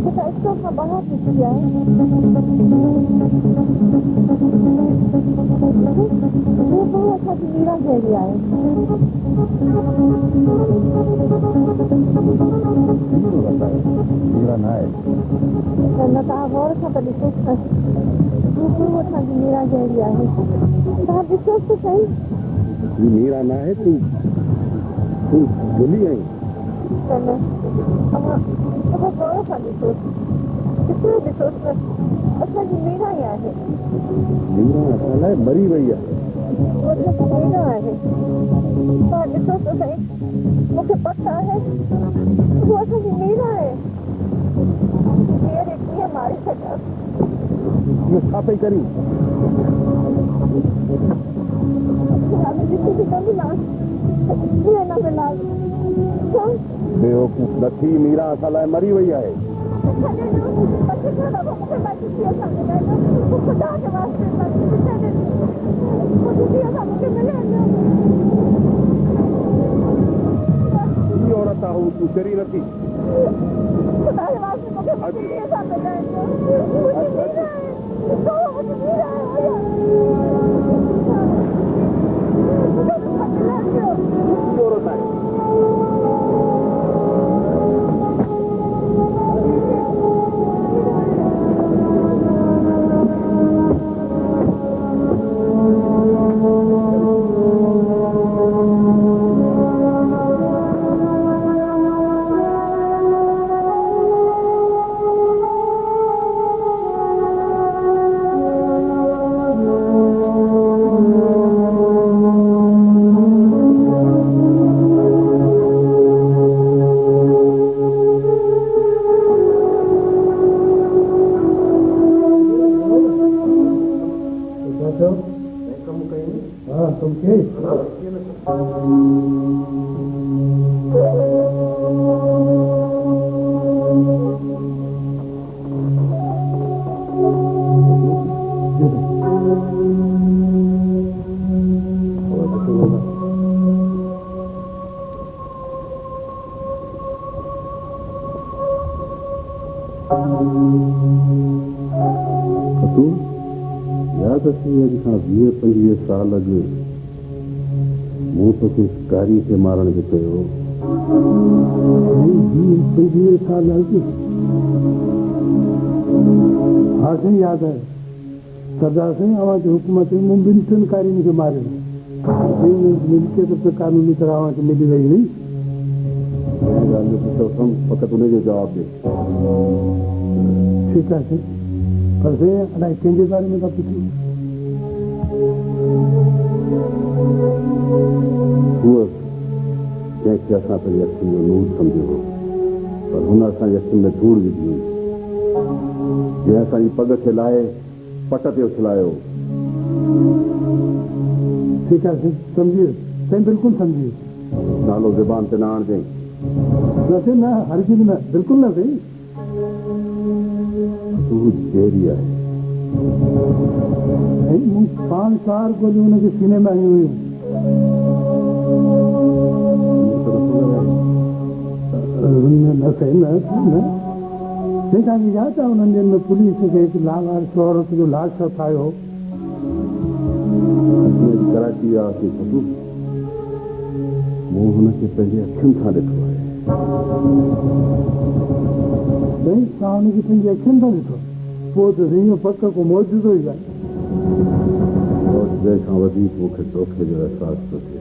kita itu ngebahas itu ya. Dia bawa satu mira jadi ya. Mira naik. Karena tak awal sampai disusah. Dia bawa satu mira jadi ya. Tak disusah saya. Ini mira naik tu beli yang. Karena apa bawa satu disusah. Itu disusah. Asal mira ya. Mira salah mari भैया. वो तो महीना है पर इसको तो सही मुझे पता है वो असल मेरा है ये देखिए हमारी सजा ये साफाई करी हमें किसी की कमी ना ये ना मिला क्या बेवकूफ नथी मीरा साला मरी भैया है औरत हूँ तू तेरी नथी औरत है साल अॻु मूं तोखे शिकारी खे मारण जो कयो 25 साल अॻु हा साईं यादि आहे सरदार साईं अवां जे हुकूमत में मूं ॿिनि टिनि कारियुनि खे मारियो मिल्कियत ते कानूनी तरह अवां खे मिली वई हुई ॻाल्हि जो पुछो फ़क़ति उन जो जवाबु ॾे ठीकु आहे साईं पर साईं अलाए कंहिंजे बारे में था पुछो हुआ जैसे असां पंहिंजी अखियुनि में नूर सम्झो हो पर हुन असांजी अखियुनि में धूड़ विधी हुई जंहिं असांजी पग खे लाहे पट ते उछलायो ठीकु आहे सम्झी साईं बिल्कुलु सम्झी नालो ज़बान ते न आणजांइ न साईं न हरगिज़ न बिल्कुलु न साईं तू जहिड़ी आहे साईं मूं 5 साल गोलियूं हुनखे सीने में आयूं हुयूं न साईं न साईं तव्हांखे यादि आहे उन्हनि ॾींहंनि में पुलिस खे हिकु लावार औरत जो लाश ठाहियो कराची वियासीं मूं हुनखे पंहिंजे अखियुनि सां ॾिठो आहे साईं तव्हां हुनखे पंहिंजी अखियुनि सां ॾिठो पोइ त साईं पक को मौजूदो ई आहे जंहिं खां वधीक मूंखे धोखे जो अहसासु थो थिए